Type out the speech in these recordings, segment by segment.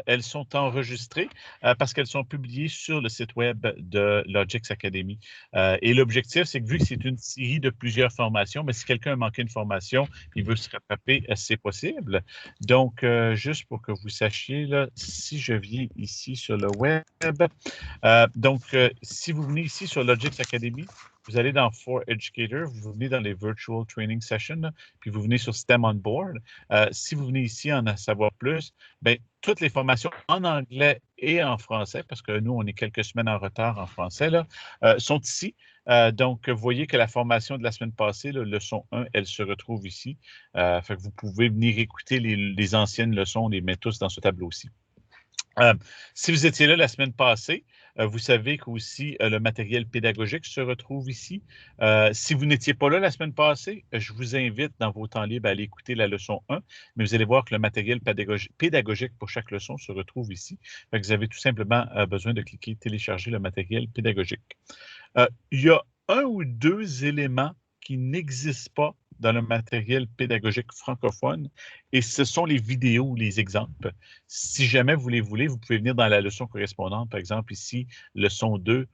elles sont enregistrées parce qu'elles sont publiées sur le site web de Logix Academy. Et l'objectif, c'est que vu que c'est une série de plusieurs formations, mais si quelqu'un a manqué une formation, il veut se rattraper, c'est possible. Donc, juste pour que vous sachiez, là, si je viens ici sur le web, si vous venez ici sur Logix Academy, vous allez dans For Educator, vous venez dans les Virtual Training Sessions, puis vous venez sur STEM on Board. Si vous venez ici en savoir plus, bien, toutes les formations en anglais et en français, parce que nous, on est quelques semaines en retard en français, là, sont ici. Donc, vous voyez que la formation de la semaine passée, là, leçon 1, elle se retrouve ici. Fait que vous pouvez venir écouter les anciennes leçons, on les met tous dans ce tableau-ci. Si vous étiez là la semaine passée, vous savez qu'aussi le matériel pédagogique se retrouve ici. Si vous n'étiez pas là la semaine passée, je vous invite dans vos temps libres à aller écouter la leçon 1, mais vous allez voir que le matériel pédagogique pour chaque leçon se retrouve ici. Fait que vous avez tout simplement besoin de cliquer « Télécharger le matériel pédagogique ». Il y a un ou deux éléments qui n'existent pas dans le matériel pédagogique francophone, et ce sont les vidéos ou les exemples. Si jamais vous les voulez, vous pouvez venir dans la leçon correspondante, par exemple ici, leçon 2,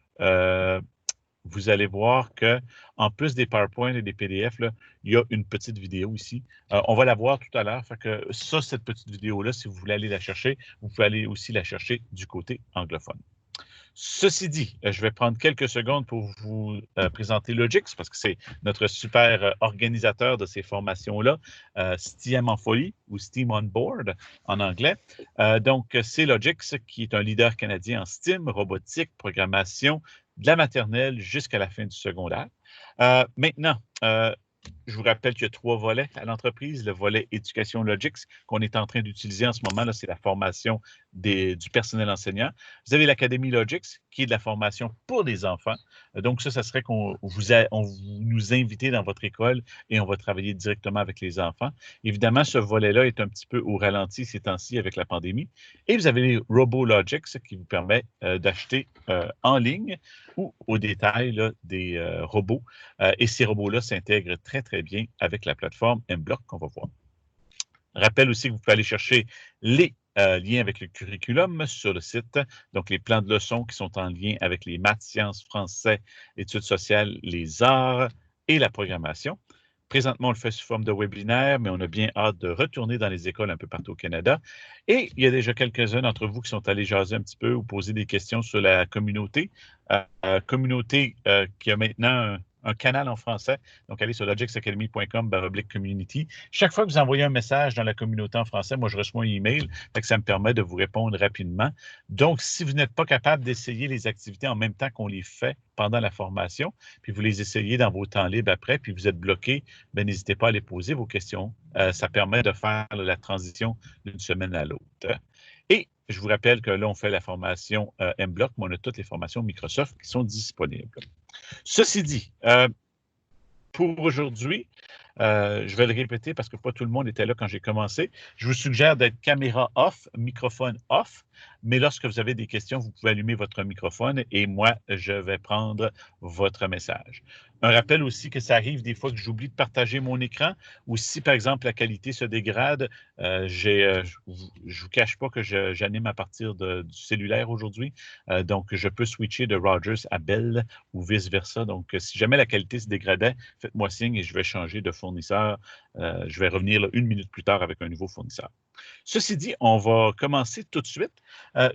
vous allez voir qu'en plus des PowerPoint et des PDF, là, il y a une petite vidéo ici. On va la voir tout à l'heure. Fait que ça, cette petite vidéo-là, si vous voulez aller la chercher, vous pouvez aller aussi la chercher du côté anglophone. Ceci dit, je vais prendre quelques secondes pour vous présenter Logix parce que c'est notre super organisateur de ces formations-là, STEM en folie ou STEAM on Board en anglais. Donc, c'est Logix qui est un leader canadien en STEAM, robotique, programmation, de la maternelle jusqu'à la fin du secondaire. Maintenant, je vous rappelle qu'il y a 3 volets à l'entreprise. Le volet éducation Logix qu'on est en train d'utiliser en ce moment, c'est la formation du personnel enseignant. Vous avez l'Académie Logix, qui est de la formation pour les enfants. Donc, ça serait qu'on vous nous invite dans votre école et on va travailler directement avec les enfants. Évidemment, ce volet-là est un petit peu au ralenti ces temps-ci avec la pandémie. Et vous avez les RoboLogix qui vous permet d'acheter en ligne ou au détail là, des robots. Et ces robots-là s'intègrent très, très bien avec la plateforme Mblox qu'on va voir. Rappelle aussi que vous pouvez aller chercher les liens avec le curriculum sur le site, donc les plans de leçons qui sont en lien avec les maths, sciences, français, études sociales, les arts et la programmation. Présentement, on le fait sous forme de webinaire, mais on a bien hâte de retourner dans les écoles un peu partout au Canada. Et il y a déjà quelques-uns d'entre vous qui sont allés jaser un petit peu ou poser des questions sur la communauté. Communauté qui a maintenant un canal en français. Donc, allez sur logixacademy.com/community. Chaque fois que vous envoyez un message dans la communauté en français, moi, je reçois un email, fait que ça me permet de vous répondre rapidement. Donc, si vous n'êtes pas capable d'essayer les activités en même temps qu'on les fait pendant la formation, puis vous les essayez dans vos temps libres après, puis vous êtes bloqué, bien, n'hésitez pas à aller poser vos questions. Ça permet de faire la transition d'une semaine à l'autre. Et je vous rappelle que là, on fait la formation Mblox, mais on a toutes les formations Microsoft qui sont disponibles. Ceci dit, pour aujourd'hui, je vais le répéter parce que pas tout le monde était là quand j'ai commencé. Je vous suggère d'être caméra off, microphone off, mais lorsque vous avez des questions, vous pouvez allumer votre microphone et moi, je vais prendre votre message. Un rappel aussi que ça arrive des fois que j'oublie de partager mon écran ou si, par exemple, la qualité se dégrade, je ne vous cache pas que j'anime à partir du cellulaire aujourd'hui, donc je peux switcher de Rogers à Bell ou vice-versa. Donc, si jamais la qualité se dégradait, faites-moi signe et je vais changer de fournisseur. Je vais revenir là, 1 minute plus tard avec un nouveau fournisseur. Ceci dit, on va commencer tout de suite.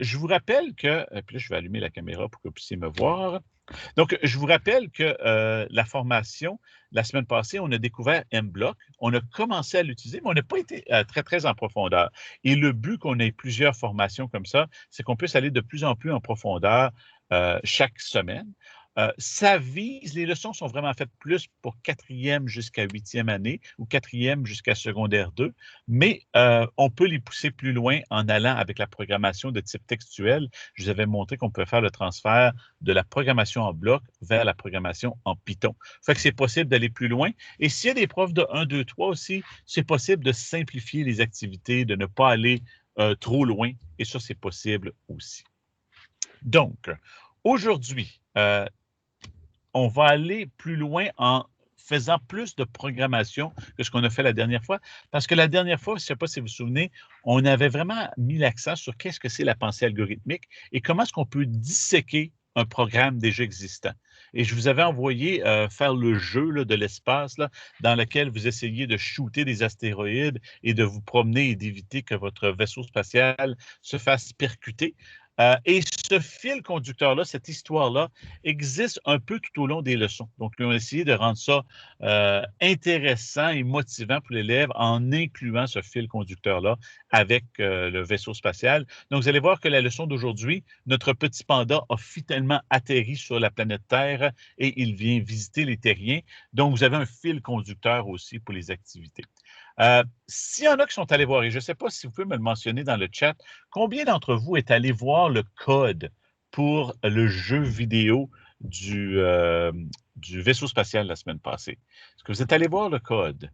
Je vous rappelle que, puis là, je vais allumer la caméra pour que vous puissiez me voir. Donc, je vous rappelle que la formation, la semaine passée, on a découvert Mblox. On a commencé à l'utiliser, mais on n'a pas été très, très en profondeur. Et le but qu'on ait plusieurs formations comme ça, c'est qu'on puisse aller de plus en plus en profondeur chaque semaine. Ça vise, les leçons sont vraiment faites plus pour 4e jusqu'à 8e année ou 4e jusqu'à secondaire 2, mais on peut les pousser plus loin en allant avec la programmation de type textuel. Je vous avais montré qu'on peut faire le transfert de la programmation en bloc vers la programmation en Python. Fait que c'est possible d'aller plus loin. Et s'il y a des profs de 1, 2, 3 aussi, c'est possible de simplifier les activités, de ne pas aller trop loin. Et ça, c'est possible aussi. Donc, aujourd'hui, on va aller plus loin en faisant plus de programmation que ce qu'on a fait la dernière fois. Parce que la dernière fois, je ne sais pas si vous vous souvenez, on avait vraiment mis l'accent sur qu'est-ce que c'est la pensée algorithmique et comment est-ce qu'on peut disséquer un programme déjà existant. Et je vous avais envoyé faire le jeu là, de l'espace là, dans lequel vous essayez de shooter des astéroïdes et de vous promener et d'éviter que votre vaisseau spatial se fasse percuter. Et ce fil conducteur-là, cette histoire-là, existe un peu tout au long des leçons. Donc, ils ont essayé de rendre ça intéressant et motivant pour l'élève en incluant ce fil conducteur-là avec le vaisseau spatial. Donc, vous allez voir que la leçon d'aujourd'hui, notre petit panda a finalement atterri sur la planète Terre et il vient visiter les terriens. Donc, vous avez un fil conducteur aussi pour les activités. S'il y en a qui sont allés voir, et je ne sais pas si vous pouvez me le mentionner dans le chat, combien d'entre vous est allé voir le code pour le jeu vidéo du vaisseau spatial la semaine passée? Est-ce que vous êtes allé voir le code?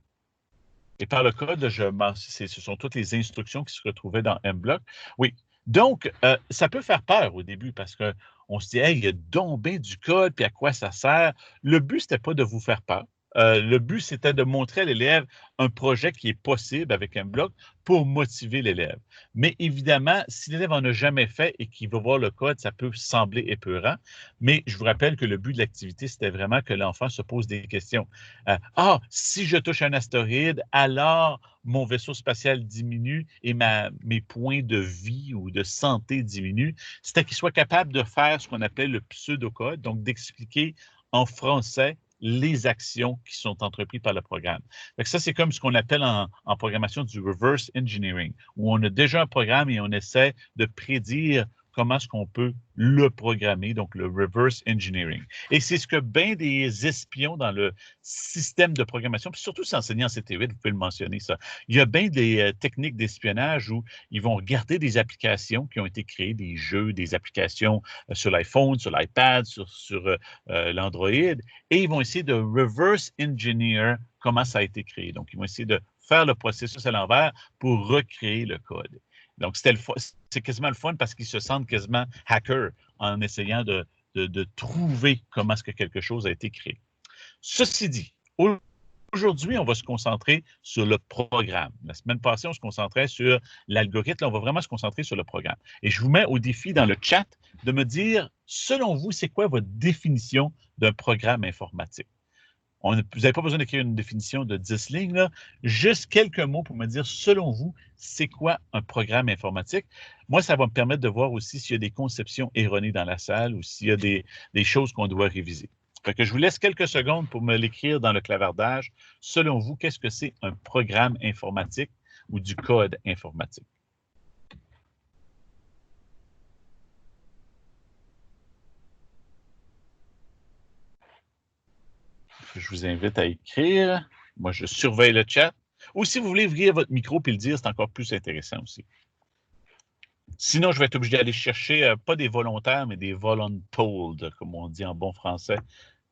Et par le code, ce sont toutes les instructions qui se retrouvaient dans MBlock. Oui. Donc, ça peut faire peur au début parce qu'on se dit, hey, il y a donc bien du code, puis à quoi ça sert? Le but, ce n'était pas de vous faire peur. Le but, c'était de montrer à l'élève un projet qui est possible avec MBlock pour motiver l'élève. Mais évidemment, si l'élève n'en a jamais fait et qu'il va voir le code, ça peut sembler épeurant. Mais je vous rappelle que le but de l'activité, c'était vraiment que l'enfant se pose des questions. Si je touche un astéroïde, alors mon vaisseau spatial diminue et mes points de vie ou de santé diminuent. C'était qu'il soit capable de faire ce qu'on appelle le pseudocode, donc d'expliquer en français les actions qui sont entreprises par le programme. Donc ça, c'est comme ce qu'on appelle en programmation du reverse engineering, où on a déjà un programme et on essaie de prédire comment est-ce qu'on peut le programmer, donc le reverse engineering. Et c'est ce que bien des espions dans le système de programmation, puis surtout si enseignant en CT8, vous pouvez le mentionner ça, il y a bien des techniques d'espionnage où ils vont regarder des applications qui ont été créées, des jeux, des applications sur l'iPhone, sur l'iPad, sur l'Android, et ils vont essayer de reverse engineer comment ça a été créé. Donc, ils vont essayer de faire le processus à l'envers pour recréer le code. Donc, c'est quasiment le fun parce qu'ils se sentent quasiment hackers en essayant de trouver comment est-ce que quelque chose a été créé. Ceci dit, aujourd'hui, on va se concentrer sur le programme. La semaine passée, on se concentrait sur l'algorithme. Là, on va vraiment se concentrer sur le programme. Et je vous mets au défi dans le chat de me dire, selon vous, c'est quoi votre définition d'un programme informatique? Vous n'avez pas besoin d'écrire une définition de 10 lignes, là. Juste quelques mots pour me dire, selon vous, c'est quoi un programme informatique? Moi, ça va me permettre de voir aussi s'il y a des conceptions erronées dans la salle ou s'il y a des choses qu'on doit réviser. Fait que je vous laisse quelques secondes pour me l'écrire dans le clavardage. Selon vous, qu'est-ce que c'est un programme informatique ou du code informatique? Je vous invite à écrire. Moi, je surveille le chat. Ou si vous voulez ouvrir votre micro et le dire, c'est encore plus intéressant aussi. Sinon, je vais être obligé d'aller chercher, pas des volontaires, mais des voluntold, comme on dit en bon français.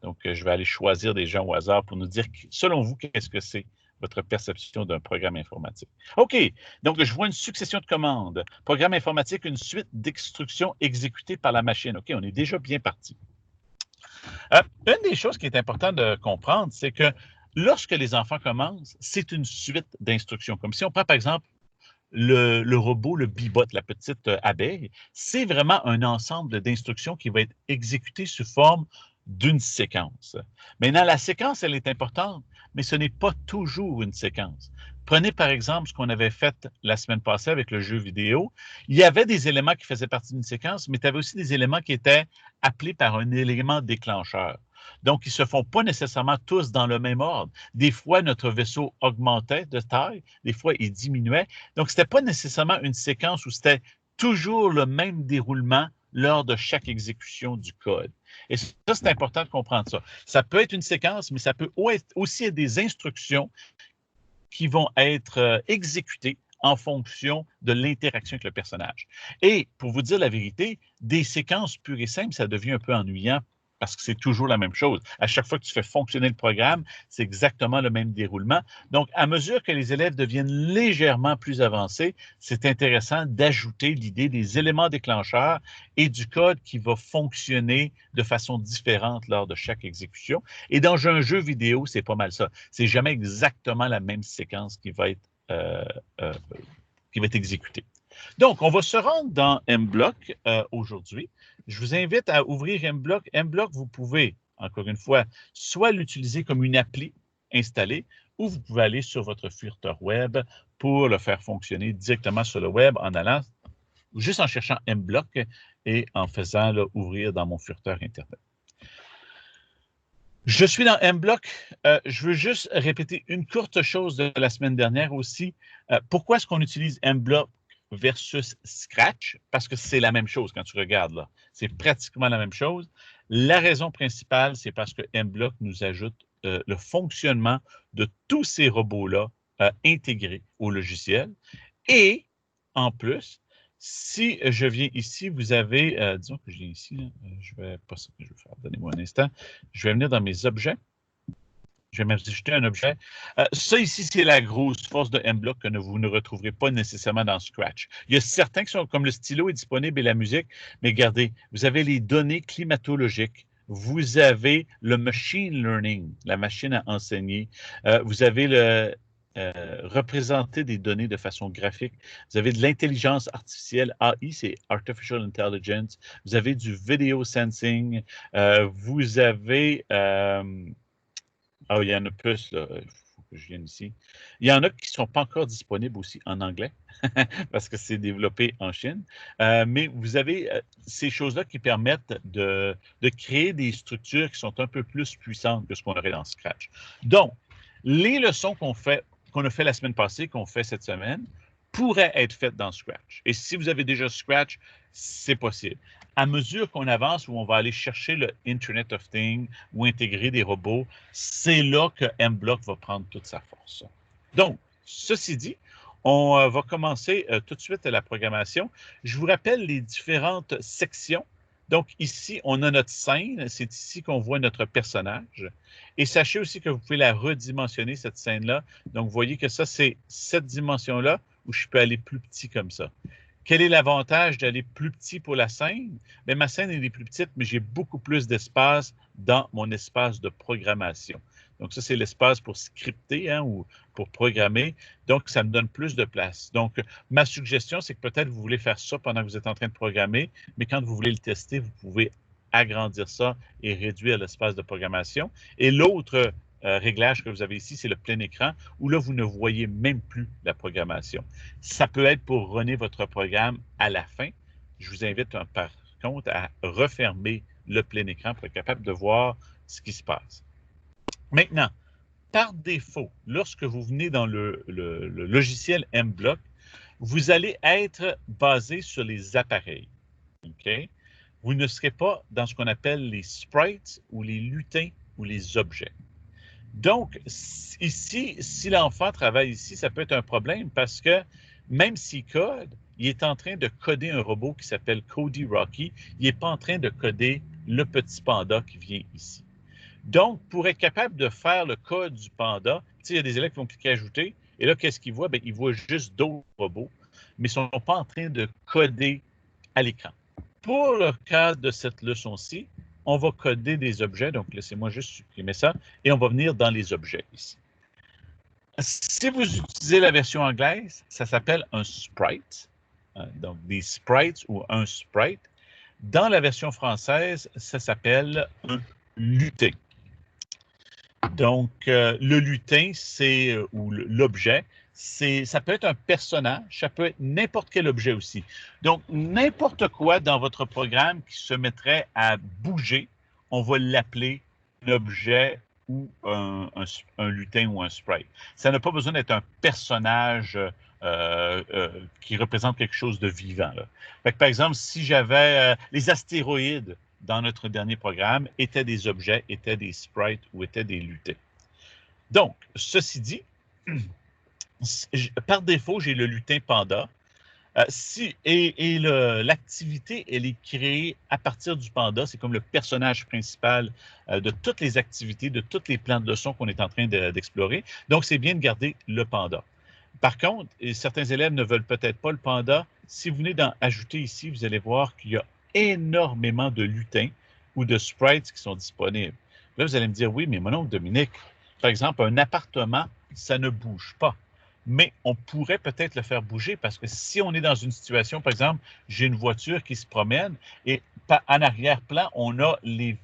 Donc, je vais aller choisir des gens au hasard pour nous dire, selon vous, qu'est-ce que c'est votre perception d'un programme informatique. OK, donc je vois une succession de commandes. Programme informatique, une suite d'instructions exécutées par la machine. OK, on est déjà bien parti. Une des choses qui est importante de comprendre, c'est que lorsque les enfants commencent, c'est une suite d'instructions. Comme si on prend, par exemple, le robot, le Bibot, la petite abeille, c'est vraiment un ensemble d'instructions qui va être exécuté sous forme d'une séquence. Maintenant, la séquence, elle est importante, mais ce n'est pas toujours une séquence. Prenez par exemple ce qu'on avait fait la semaine passée avec le jeu vidéo. Il y avait des éléments qui faisaient partie d'une séquence, mais tu avais aussi des éléments qui étaient appelés par un élément déclencheur. Donc, ils ne se font pas nécessairement tous dans le même ordre. Des fois, notre vaisseau augmentait de taille, des fois, il diminuait. Donc, ce n'était pas nécessairement une séquence où c'était toujours le même déroulement lors de chaque exécution du code. Et ça, c'est important de comprendre ça. Ça peut être une séquence, mais ça peut aussi être des instructions qui vont être exécutées en fonction de l'interaction avec le personnage. Et pour vous dire la vérité, des séquences pures et simples, ça devient un peu ennuyant parce que c'est toujours la même chose. À chaque fois que tu fais fonctionner le programme, c'est exactement le même déroulement. Donc, à mesure que les élèves deviennent légèrement plus avancés, c'est intéressant d'ajouter l'idée des éléments déclencheurs et du code qui va fonctionner de façon différente lors de chaque exécution. Et dans un jeu vidéo, c'est pas mal ça. C'est jamais exactement la même séquence qui va être exécutée. Donc, on va se rendre dans MBlock aujourd'hui. Je vous invite à ouvrir MBlock. MBlock, vous pouvez, encore une fois, soit l'utiliser comme une appli installée, ou vous pouvez aller sur votre furteur web pour le faire fonctionner directement sur le web en allant, juste en cherchant MBlock et en faisant là, ouvrir dans mon furteur Internet. Je suis dans MBlock. Je veux juste répéter une courte chose de la semaine dernière aussi. Pourquoi est-ce qu'on utilise MBlock versus Scratch? Parce que c'est la même chose quand tu regardes là. C'est pratiquement la même chose. La raison principale, c'est parce que MBlock nous ajoute le fonctionnement de tous ces robots-là intégrés au logiciel. Et en plus, si je viens ici, vous avez, disons que je viens ici, là, je vais pas ça que je vais faire, donnez-moi un instant. Je vais venir dans mes objets. Je vais m'ajouter un objet. Ça ici, c'est la grosse force de MBlock que vous ne retrouverez pas nécessairement dans Scratch. Il y a certains qui sont, comme le stylo est disponible et la musique, mais regardez, vous avez les données climatologiques. Vous avez le machine learning, la machine à enseigner. Vous avez le représenter des données de façon graphique. Vous avez de l'intelligence artificielle, AI, c'est Artificial Intelligence. Vous avez du video sensing. Vous avez... il y en a plus, là. Il faut que je vienne ici. Il y en a qui ne sont pas encore disponibles aussi en anglais, parce que c'est développé en Chine. Mais vous avez ces choses-là qui permettent de créer des structures qui sont un peu plus puissantes que ce qu'on aurait dans Scratch. Donc, les leçons qu'on a fait la semaine passée, qu'on fait cette semaine, pourraient être faites dans Scratch. Et si vous avez déjà Scratch, c'est possible. À mesure qu'on avance, où on va aller chercher le Internet of Things ou intégrer des robots, c'est là que MBlock va prendre toute sa force. Donc, ceci dit, on va commencer tout de suite la programmation. Je vous rappelle les différentes sections. Donc, ici, on a notre scène. C'est ici qu'on voit notre personnage. Et sachez aussi que vous pouvez la redimensionner, cette scène-là. Donc, vous voyez que ça, c'est cette dimension-là où je peux aller plus petit comme ça. Quel est l'avantage d'aller plus petit pour la scène? Bien, ma scène est plus petite, mais j'ai beaucoup plus d'espace dans mon espace de programmation. Donc, ça, c'est l'espace pour scripter hein, ou pour programmer. Donc, ça me donne plus de place. Donc, ma suggestion, c'est que peut-être vous voulez faire ça pendant que vous êtes en train de programmer, mais quand vous voulez le tester, vous pouvez agrandir ça et réduire l'espace de programmation. Et l'autre réglage que vous avez ici, c'est le plein écran, où là, vous ne voyez même plus la programmation. Ça peut être pour runner votre programme à la fin. Je vous invite, par contre, à refermer le plein écran pour être capable de voir ce qui se passe. Maintenant, par défaut, lorsque vous venez dans le logiciel MBlock, vous allez être basé sur les appareils. OK? Vous ne serez pas dans ce qu'on appelle les sprites ou les lutins ou les objets. Donc, ici, si l'enfant travaille ici, ça peut être un problème parce que même s'il code, il est en train de coder un robot qui s'appelle Cody Rocky. Il n'est pas en train de coder le petit panda qui vient ici. Donc, pour être capable de faire le code du panda, il y a des élèves qui vont cliquer « Ajouter » et là, qu'est-ce qu'ils voient? Bien, ils voient juste d'autres robots, mais ils ne sont pas en train de coder à l'écran. Pour le cas de cette leçon-ci, on va coder des objets. Donc, laissez-moi juste supprimer ça. Et on va venir dans les objets ici. Si vous utilisez la version anglaise, ça s'appelle un sprite. Donc, des sprites ou un sprite. Dans la version française, ça s'appelle un lutin. Donc, le lutin, c'est, ou l'objet, ça peut être un personnage, ça peut être n'importe quel objet aussi. Donc, n'importe quoi dans votre programme qui se mettrait à bouger, on va l'appeler un objet ou un lutin ou un sprite. Ça n'a pas besoin d'être un personnage qui représente quelque chose de vivant. Là. Fait que, par exemple, si j'avais les astéroïdes dans notre dernier programme étaient des objets, étaient des sprites ou étaient des lutins. Donc, ceci dit, par défaut, j'ai le lutin panda. L'activité, elle est créée à partir du panda. C'est comme le personnage principal de toutes les activités, de tous les plans de leçons qu'on est en train d'explorer. Donc, c'est bien de garder le panda. Par contre, et certains élèves ne veulent peut-être pas le panda. Si vous venez d'en ajouter ici, vous allez voir qu'il y a énormément de lutins ou de sprites qui sont disponibles. Là, vous allez me dire, oui, mais mon oncle Dominique, par exemple, un appartement, ça ne bouge pas. Mais on pourrait peut-être le faire bouger parce que si on est dans une situation, par exemple, j'ai une voiture qui se promène et en arrière-plan, on a les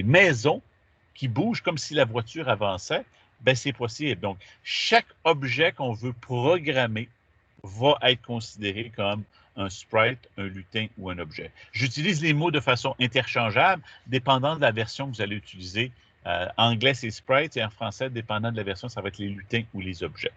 maisons qui bougent comme si la voiture avançait, ben c'est possible. Donc, chaque objet qu'on veut programmer va être considéré comme un sprite, un lutin ou un objet. J'utilise les mots de façon interchangeable, dépendant de la version que vous allez utiliser. En anglais, c'est sprite, et en français, dépendant de la version, ça va être les lutins ou les objets.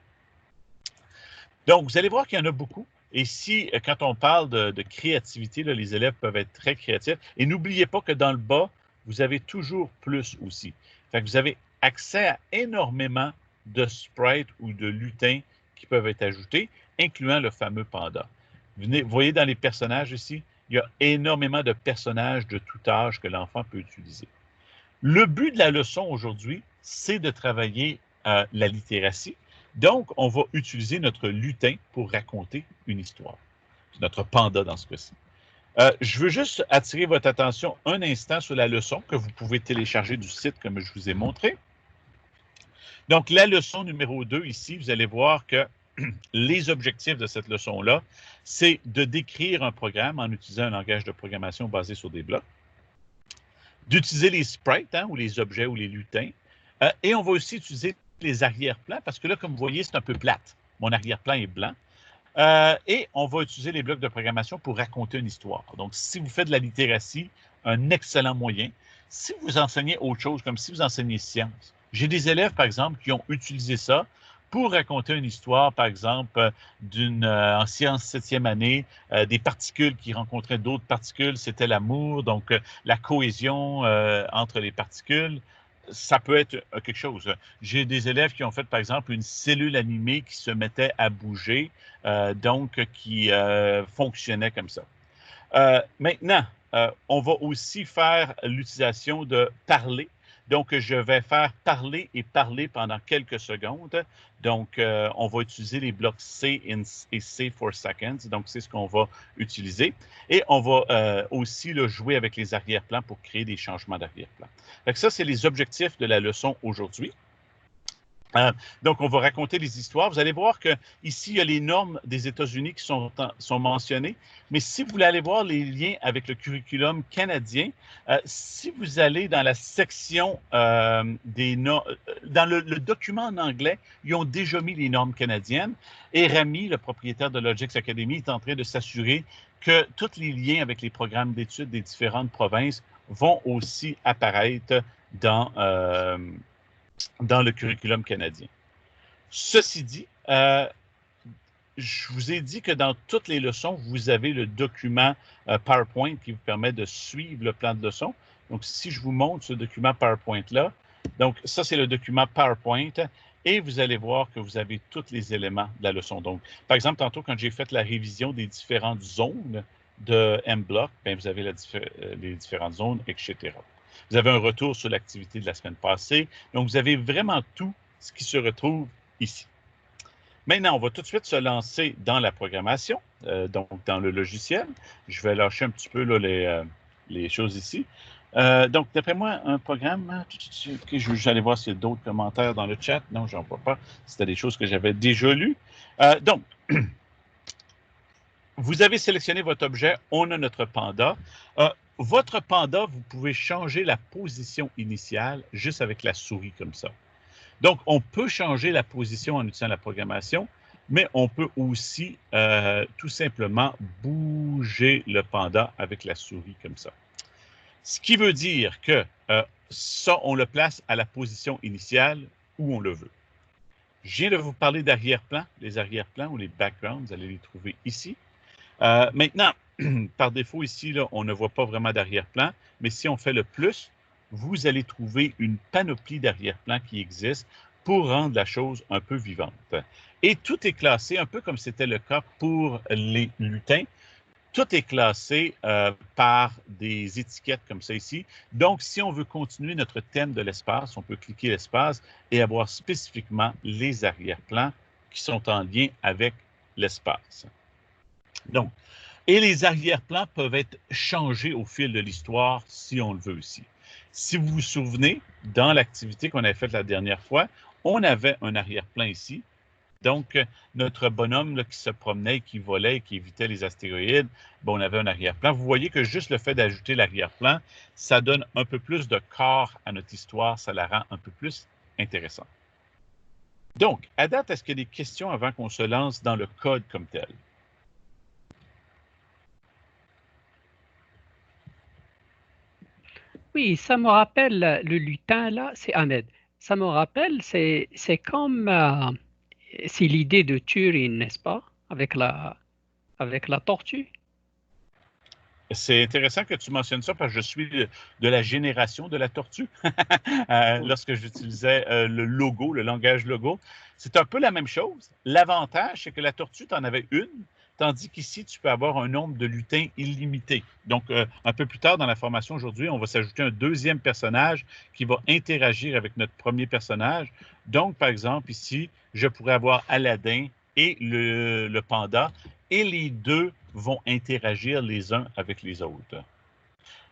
Donc, vous allez voir qu'il y en a beaucoup. Et si, quand on parle de créativité, là, les élèves peuvent être très créatifs. Et n'oubliez pas que dans le bas, vous avez toujours plus aussi. Fait que vous avez accès à énormément de sprites ou de lutins qui peuvent être ajoutés, incluant le fameux panda. Vous voyez dans les personnages ici, il y a énormément de personnages de tout âge que l'enfant peut utiliser. Le but de la leçon aujourd'hui, c'est de travailler la littératie. Donc, on va utiliser notre lutin pour raconter une histoire. C'est notre panda dans ce cas-ci. Je veux juste attirer votre attention un instant sur la leçon que vous pouvez télécharger du site comme je vous ai montré. Donc, la leçon numéro 2 ici, vous allez voir que les objectifs de cette leçon-là, c'est de décrire un programme en utilisant un langage de programmation basé sur des blocs, d'utiliser les sprites, ou les objets ou les lutins, et on va aussi utiliser les arrière-plans, parce que là, comme vous voyez, c'est un peu plate. Mon arrière-plan est blanc. Et on va utiliser les blocs de programmation pour raconter une histoire. Donc, si vous faites de la littératie, un excellent moyen. Si vous enseignez autre chose, comme si vous enseignez sciences, j'ai des élèves, par exemple, qui ont utilisé ça pour raconter une histoire, par exemple, en sciences 7e année, des particules qui rencontraient d'autres particules, c'était l'amour, donc la cohésion entre les particules. Ça peut être quelque chose. J'ai des élèves qui ont fait, par exemple, une cellule animée qui se mettait à bouger, donc qui fonctionnait comme ça. Maintenant, on va aussi faire l'utilisation de parler. Donc, je vais faire parler et parler pendant quelques secondes. Donc, on va utiliser les blocs C et C for seconds. Donc, c'est ce qu'on va utiliser. Et on va aussi jouer avec les arrière-plans pour créer des changements d'arrière-plan. Ça, c'est les objectifs de la leçon aujourd'hui. Donc, on va raconter les histoires. Vous allez voir qu'ici, il y a les normes des États-Unis qui sont mentionnées. Mais si vous voulez aller voir les liens avec le curriculum canadien, si vous allez dans la section dans le document en anglais, ils ont déjà mis les normes canadiennes. Et Rami, le propriétaire de Logix Academy, est en train de s'assurer que tous les liens avec les programmes d'études des différentes provinces vont aussi apparaître dans le curriculum canadien. Ceci dit, je vous ai dit que dans toutes les leçons, vous avez le document PowerPoint qui vous permet de suivre le plan de leçon. Donc, si je vous montre ce document PowerPoint-là, donc ça, c'est le document PowerPoint et vous allez voir que vous avez tous les éléments de la leçon. Donc, par exemple, tantôt, quand j'ai fait la révision des différentes zones de M-Block, vous avez les différentes zones, etc. Vous avez un retour sur l'activité de la semaine passée. Donc, vous avez vraiment tout ce qui se retrouve ici. Maintenant, on va tout de suite se lancer dans la programmation, donc dans le logiciel. Je vais lâcher un petit peu là, les choses ici. Donc, d'après moi, un programme, okay, je vais aller voir s'il y a d'autres commentaires dans le chat. Non, je n'en vois pas. C'était des choses que j'avais déjà lues. Donc, vous avez sélectionné votre objet. On a notre panda. Votre panda, vous pouvez changer la position initiale juste avec la souris comme ça. Donc, on peut changer la position en utilisant la programmation, mais on peut aussi tout simplement bouger le panda avec la souris comme ça. Ce qui veut dire que ça, on le place à la position initiale où on le veut. Je viens de vous parler d'arrière-plan. Les arrière-plans ou les backgrounds, vous allez les trouver ici. Maintenant, par défaut ici, là, on ne voit pas vraiment d'arrière-plan, mais si on fait le plus, vous allez trouver une panoplie d'arrière-plan qui existe pour rendre la chose un peu vivante. Et tout est classé, un peu comme c'était le cas pour les lutins. Tout est classé par des étiquettes comme ça ici. Donc, si on veut continuer notre thème de l'espace, on peut cliquer l'espace et avoir spécifiquement les arrière-plans qui sont en lien avec l'espace. Donc, et les arrière-plans peuvent être changés au fil de l'histoire si on le veut aussi. Si vous vous souvenez, dans l'activité qu'on avait faite la dernière fois, on avait un arrière-plan ici. Donc, notre bonhomme là, qui se promenait, qui volait et qui évitait les astéroïdes, bon, on avait un arrière-plan. Vous voyez que juste le fait d'ajouter l'arrière-plan, ça donne un peu plus de corps à notre histoire, ça la rend un peu plus intéressante. Donc, à date, est-ce qu'il y a des questions avant qu'on se lance dans le code comme tel? Oui, ça me rappelle le lutin là, c'est Ahmed. Ça me rappelle, c'est comme c'est l'idée de Turing, n'est-ce pas? Avec la tortue. C'est intéressant que tu mentionnes ça parce que je suis de la génération de la tortue. Lorsque j'utilisais le logo, le langage logo, c'est un peu la même chose. L'avantage, c'est que la tortue, tu en avais une, tandis qu'ici, tu peux avoir un nombre de lutins illimité. Donc, un peu plus tard dans la formation aujourd'hui, on va s'ajouter un deuxième personnage qui va interagir avec notre premier personnage. Donc, par exemple, ici, je pourrais avoir Aladdin et le panda, et les deux vont interagir les uns avec les autres.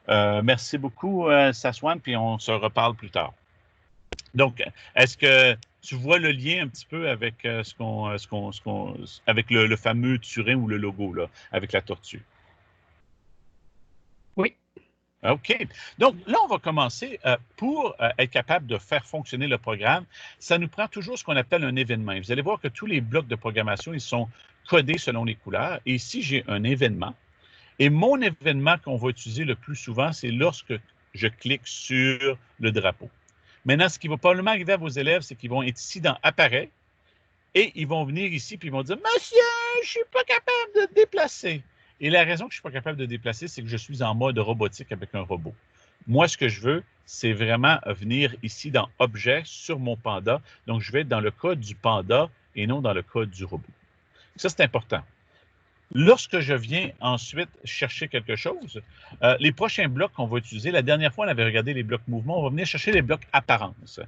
Merci beaucoup, Saswan, puis on se reparle plus tard. Donc, est-ce que tu vois le lien un petit peu avec avec le fameux Turin ou le logo, là, avec la tortue? Oui, OK. Donc, là, on va commencer. Pour être capable de faire fonctionner le programme, ça nous prend toujours ce qu'on appelle un événement. Et vous allez voir que tous les blocs de programmation, ils sont codés selon les couleurs. Et ici, j'ai un événement. Et mon événement qu'on va utiliser le plus souvent, c'est lorsque je clique sur le drapeau. Maintenant, ce qui va probablement arriver à vos élèves, c'est qu'ils vont être ici dans Apparaît et ils vont venir ici puis ils vont dire « Monsieur, je ne suis pas capable de déplacer. » Et la raison que je ne suis pas capable de déplacer, c'est que je suis en mode robotique avec un robot. Moi, ce que je veux, c'est vraiment venir ici dans Objet sur mon panda. Donc, je vais être dans le code du panda et non dans le code du robot. Ça, c'est important. Lorsque je viens ensuite chercher quelque chose, les prochains blocs qu'on va utiliser, la dernière fois, on avait regardé les blocs mouvement, on va venir chercher les blocs apparence.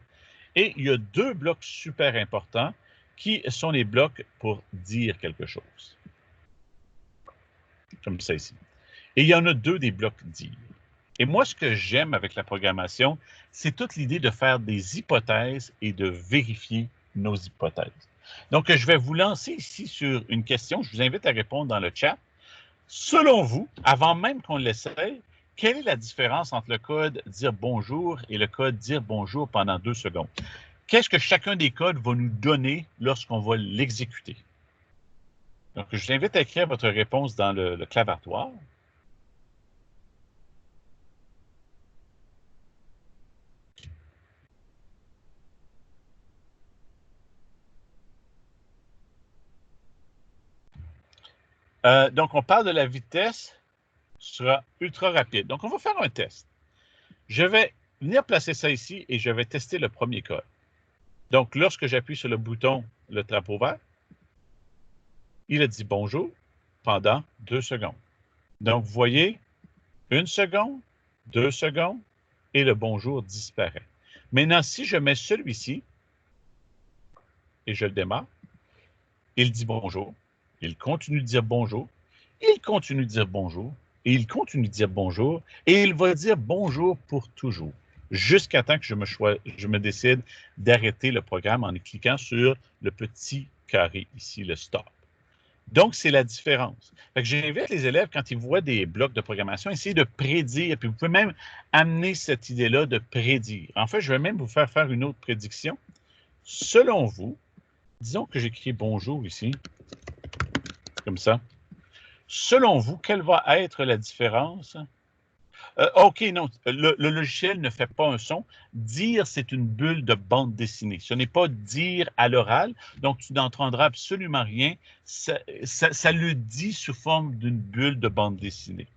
Et il y a deux blocs super importants qui sont les blocs pour dire quelque chose. Comme ça ici. Et il y en a deux des blocs dire. Et moi, ce que j'aime avec la programmation, c'est toute l'idée de faire des hypothèses et de vérifier nos hypothèses. Donc, je vais vous lancer ici sur une question. Je vous invite à répondre dans le chat. Selon vous, avant même qu'on l'essaye, quelle est la différence entre le code dire bonjour et le code dire bonjour pendant 2 secondes? Qu'est-ce que chacun des codes va nous donner lorsqu'on va l'exécuter? Donc, je vous invite à écrire votre réponse dans le clavatoire. Donc, on parle de la vitesse sera ultra rapide. Donc, on va faire un test. Je vais venir placer ça ici et je vais tester le premier code. Donc, lorsque j'appuie sur le bouton, le drapeau vert, il a dit bonjour pendant 2 secondes. Donc, vous voyez, 1 seconde, 2 secondes, et le bonjour disparaît. Maintenant, si je mets celui-ci et je le démarre, il dit bonjour, il continue de dire bonjour, il continue de dire bonjour, et il continue de dire bonjour, et il va dire bonjour pour toujours, jusqu'à temps que je me décide d'arrêter le programme en cliquant sur le petit carré ici, le stop. Donc, c'est la différence. J'invite les élèves, quand ils voient des blocs de programmation, essayer de prédire, puis vous pouvez même amener cette idée-là de prédire. En fait, je vais même vous faire une autre prédiction. Selon vous, disons que j'écris bonjour ici, comme ça. Selon vous, quelle va être la différence? OK, non, le logiciel ne fait pas un son. Dire, c'est une bulle de bande dessinée. Ce n'est pas dire à l'oral, donc tu n'entendras absolument rien. Ça le dit sous forme d'une bulle de bande dessinée.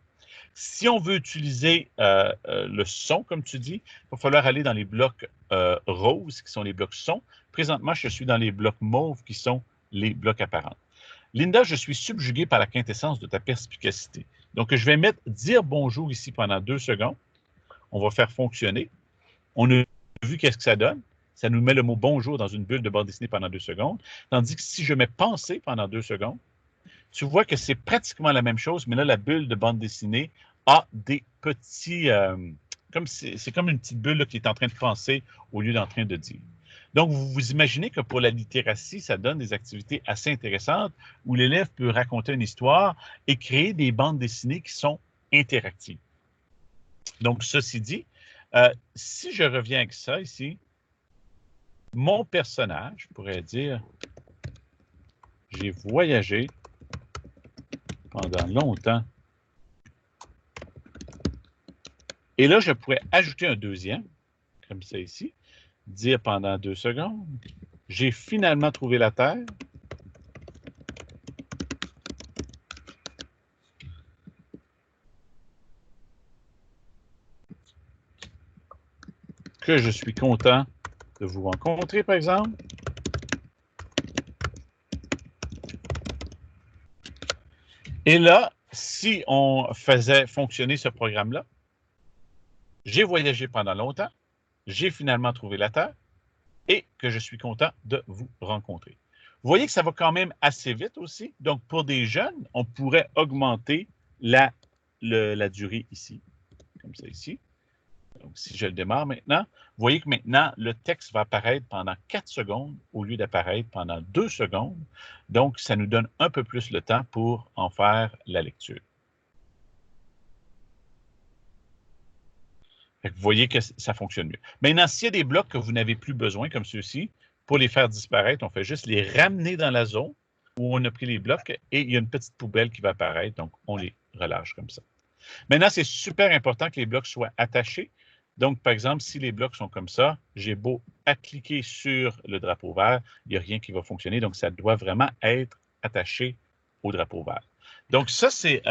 Si on veut utiliser le son, comme tu dis, il va falloir aller dans les blocs roses, qui sont les blocs son, Présentement, je suis dans les blocs mauves qui sont les blocs apparents. Linda, je suis subjugué par la quintessence de ta perspicacité. Donc, je vais mettre dire bonjour ici pendant 2 secondes. On va faire fonctionner. On a vu qu'est-ce que ça donne. Ça nous met le mot bonjour dans une bulle de bande dessinée pendant 2 secondes. Tandis que si je mets penser pendant 2 secondes, tu vois que c'est pratiquement la même chose, mais là, la bulle de bande dessinée a des petits... c'est comme une petite bulle là, qui est en train de penser au lieu d'en train de dire. Donc, vous vous imaginez que pour la littératie, ça donne des activités assez intéressantes où l'élève peut raconter une histoire et créer des bandes dessinées qui sont interactives. Donc, ceci dit, si je reviens avec ça ici, mon personnage, je pourrais dire, j'ai voyagé pendant longtemps. Et là, je pourrais ajouter un deuxième, comme ça ici, dire pendant 2 secondes, j'ai finalement trouvé la Terre. Que je suis content de vous rencontrer, par exemple. Et là, si on faisait fonctionner ce programme-là, j'ai voyagé pendant longtemps, j'ai finalement trouvé la Terre et que je suis content de vous rencontrer. Vous voyez que ça va quand même assez vite aussi. Donc, pour des jeunes, on pourrait augmenter la durée ici, comme ça ici. Donc, si je le démarre maintenant, vous voyez que maintenant, le texte va apparaître pendant 4 secondes au lieu d'apparaître pendant 2 secondes. Donc, ça nous donne un peu plus le temps pour en faire la lecture. Vous voyez que ça fonctionne mieux. Maintenant, s'il y a des blocs que vous n'avez plus besoin, comme ceux-ci, pour les faire disparaître, on fait juste les ramener dans la zone où on a pris les blocs et il y a une petite poubelle qui va apparaître. Donc, on les relâche comme ça. Maintenant, c'est super important que les blocs soient attachés. Donc, par exemple, si les blocs sont comme ça, j'ai beau à cliquer sur le drapeau vert, il n'y a rien qui va fonctionner. Donc, ça doit vraiment être attaché au drapeau vert. Donc, ça, c'est...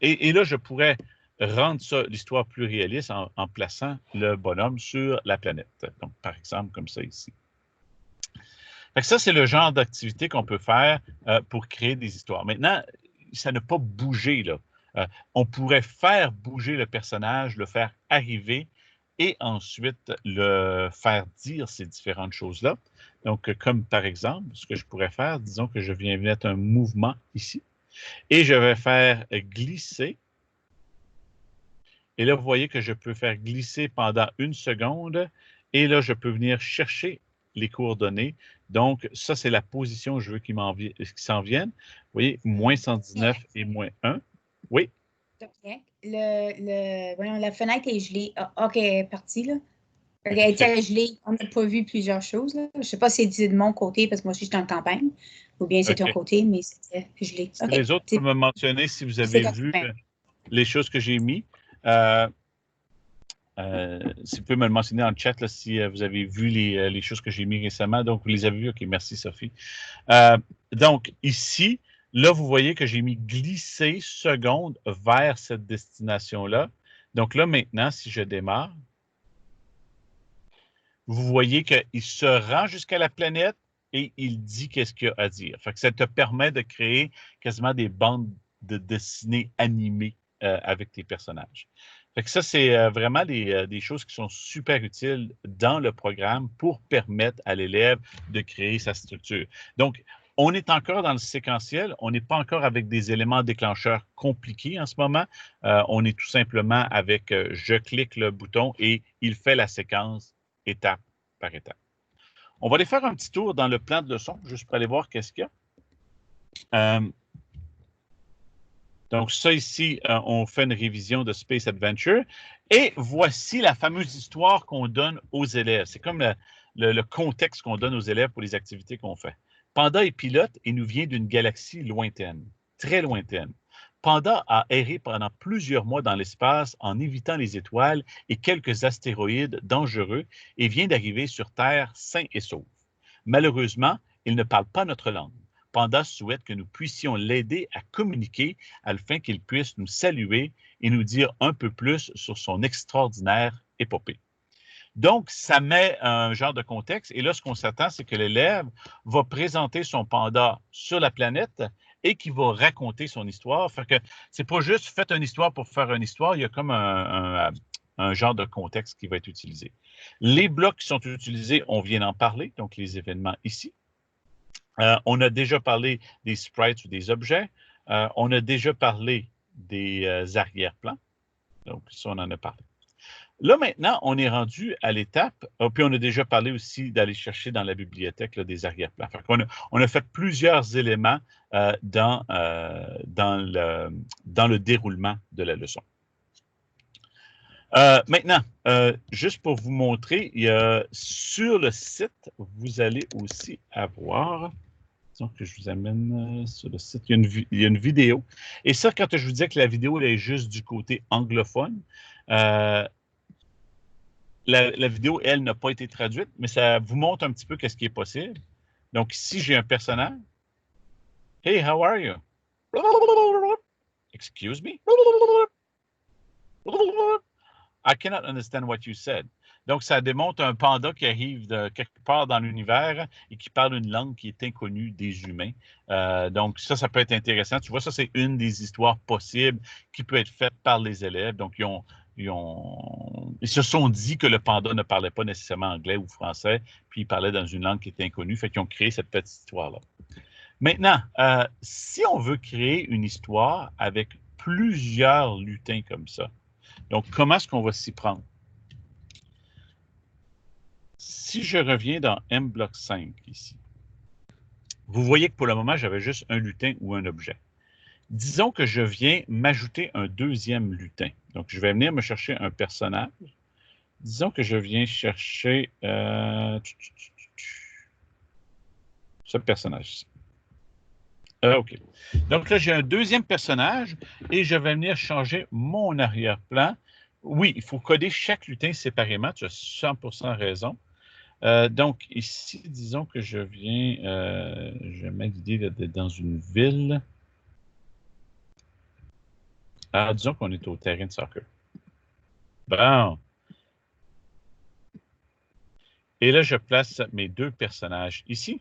et là, je pourrais rendre ça, l'histoire plus réaliste en plaçant le bonhomme sur la planète. Donc, par exemple, comme ça ici. Fait que ça, c'est le genre d'activité qu'on peut faire pour créer des histoires. Maintenant, ça n'a pas bougé, là. On pourrait faire bouger le personnage, le faire arriver et ensuite le faire dire ces différentes choses-là. Donc, comme par exemple, ce que je pourrais faire, disons que je viens mettre un mouvement ici et je vais faire glisser. Et là, vous voyez que je peux faire glisser pendant 1 seconde et là, je peux venir chercher les coordonnées. Donc, ça, c'est la position que je veux qu'il s'en vienne. Vous voyez, moins 119 et moins 1. Oui. OK. Voyons, la fenêtre est gelée. Ah, OK, elle est partie, là. Elle était gelée. On n'a pas vu plusieurs choses, là. Je ne sais pas si c'est de mon côté, parce que moi aussi, je suis en campagne, ou bien c'est de ton côté, mais c'était gelé. Si les autres peuvent me mentionner si vous avez vu les choses que j'ai mis. Si vous pouvez me le mentionner en chat là, si vous avez vu les choses que j'ai mis récemment. Donc, vous les avez vues. OK, merci Sophie. Donc, ici, là, vous voyez que j'ai mis glisser seconde vers cette destination-là. Donc là, maintenant, si je démarre, vous voyez qu'il se rend jusqu'à la planète et il dit qu'est-ce qu'il a à dire. Fait que ça te permet de créer quasiment des bandes de dessinées animées avec tes personnages. Fait que ça, c'est vraiment des choses qui sont super utiles dans le programme pour permettre à l'élève de créer sa structure. Donc, on est encore dans le séquentiel. On n'est pas encore avec des éléments déclencheurs compliqués en ce moment. On est tout simplement avec je clique le bouton et il fait la séquence étape par étape. On va aller faire un petit tour dans le plan de leçon, juste pour aller voir qu'est-ce qu'il y a. Donc, ça ici, on fait une révision de Space Adventure. Et voici la fameuse histoire qu'on donne aux élèves. C'est comme le contexte qu'on donne aux élèves pour les activités qu'on fait. Panda est pilote et nous vient d'une galaxie lointaine, très lointaine. Panda a erré pendant plusieurs mois dans l'espace en évitant les étoiles et quelques astéroïdes dangereux et vient d'arriver sur Terre sain et sauf. Malheureusement, il ne parle pas notre langue. Panda souhaite que nous puissions l'aider à communiquer afin qu'il puisse nous saluer et nous dire un peu plus sur son extraordinaire épopée. Donc, ça met un genre de contexte. Et là, ce qu'on s'attend, c'est que l'élève va présenter son panda sur la planète et qu'il va raconter son histoire. Fait que c'est pas juste faites une histoire pour faire une histoire, il y a comme un genre de contexte qui va être utilisé. Les blocs qui sont utilisés, on vient d'en parler, donc les événements ici. On a déjà parlé des sprites ou des objets. On a déjà parlé des arrière-plans. Donc, ça, on en a parlé. Là, maintenant, on est rendu à l'étape, puis on a déjà parlé aussi d'aller chercher dans la bibliothèque là, des arrière-plans. On a fait plusieurs éléments dans le déroulement de la leçon. Maintenant, juste pour vous montrer, sur le site, vous allez aussi avoir, disons que je vous amène sur le site, il y a une vidéo. Et ça, quand je vous disais que la vidéo elle est juste du côté anglophone, la vidéo, elle, n'a pas été traduite, mais ça vous montre un petit peu qu'est-ce qui est possible. Donc, ici, j'ai un personnage. Hey, how are you? Excuse me? I cannot understand what you said. Donc, ça démontre un panda qui arrive de quelque part dans l'univers et qui parle une langue qui est inconnue des humains. Donc, ça peut être intéressant. Tu vois, ça, c'est une des histoires possibles qui peut être faite par les élèves. Donc, ils se sont dit que le panda ne parlait pas nécessairement anglais ou français, puis il parlait dans une langue qui était inconnue, fait qu'ils ont créé cette petite histoire-là. Maintenant, si on veut créer une histoire avec plusieurs lutins comme ça, donc comment est-ce qu'on va s'y prendre? Si je reviens dans MBlock 5 ici, vous voyez que pour le moment, j'avais juste un lutin ou un objet. Disons que je viens m'ajouter un deuxième lutin. Donc, je vais venir me chercher un personnage. Disons que je viens chercher ce personnage-ci. OK. Donc là, j'ai un deuxième personnage et je vais venir changer mon arrière-plan. Oui, il faut coder chaque lutin séparément. Tu as 100% raison. Donc, ici, disons que je viens, je vais mettre l'idée d'être dans une ville. Alors, disons qu'on est au terrain de soccer. Bon. Et là, je place mes deux personnages ici.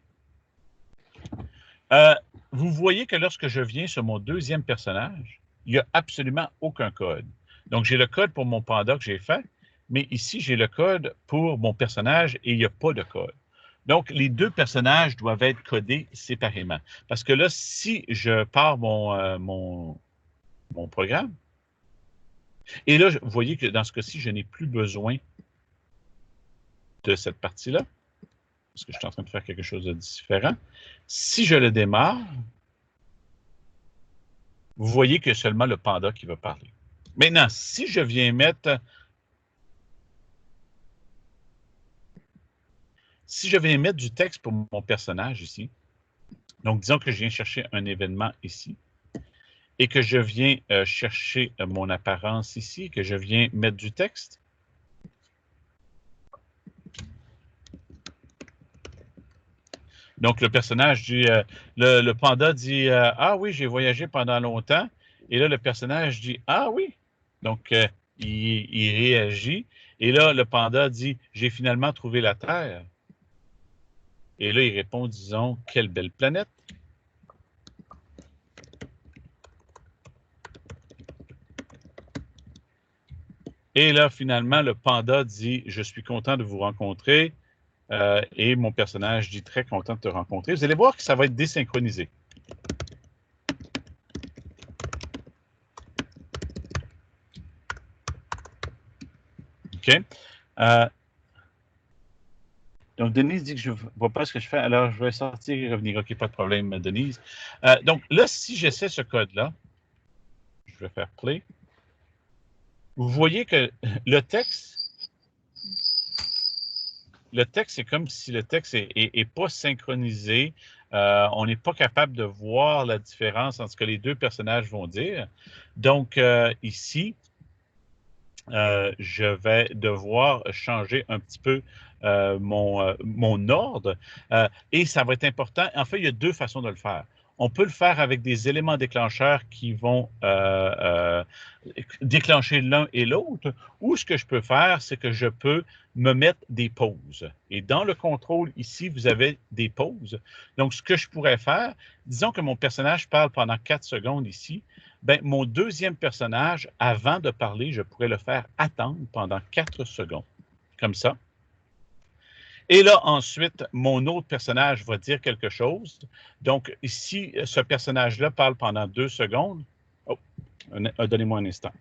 Vous voyez que lorsque je viens sur mon deuxième personnage, il n'y a absolument aucun code. Donc, j'ai le code pour mon panda que j'ai fait, mais ici, j'ai le code pour mon personnage et il n'y a pas de code. Donc, les deux personnages doivent être codés séparément. Parce que là, si je pars mon programme, et là, vous voyez que dans ce cas-ci, je n'ai plus besoin de cette partie-là, parce que je suis en train de faire quelque chose de différent. Si je le démarre, vous voyez que seulement le panda qui va parler. Maintenant, si je viens mettre... Si je viens mettre du texte pour mon personnage ici, donc disons que je viens chercher un événement ici, et que je viens chercher mon apparence ici, et que je viens mettre du texte, donc, le personnage dit, le panda dit, ah oui, j'ai voyagé pendant longtemps. Et là, le personnage dit, ah oui. Donc, il réagit. Et là, le panda dit, j'ai finalement trouvé la Terre. Et là, il répond, disons, quelle belle planète. Et là, finalement, le panda dit, je suis content de vous rencontrer. Et mon personnage dit très content de te rencontrer. Vous allez voir que ça va être désynchronisé. OK. Donc, Denise dit que je ne vois pas ce que je fais, alors je vais sortir et revenir. OK, pas de problème, Denise. Donc, là, si j'essaie ce code-là, je vais faire play. Vous voyez que le texte, c'est comme si le texte n'est pas synchronisé. On n'est pas capable de voir la différence entre ce que les deux personnages vont dire. Donc, ici, je vais devoir changer un petit peu mon ordre. Et ça va être important. En fait, il y a deux façons de le faire. On peut le faire avec des éléments déclencheurs qui vont déclencher l'un et l'autre, ou ce que je peux faire, c'est que je peux me mettre des pauses. Et dans le contrôle ici, vous avez des pauses. Donc, ce que je pourrais faire, disons que mon personnage parle pendant 4 secondes ici, ben, mon deuxième personnage, avant de parler, je pourrais le faire attendre pendant 4 secondes, comme ça. Et là, ensuite, mon autre personnage va dire quelque chose. Donc, si ce personnage-là parle pendant 2 secondes, oh, donnez-moi un instant.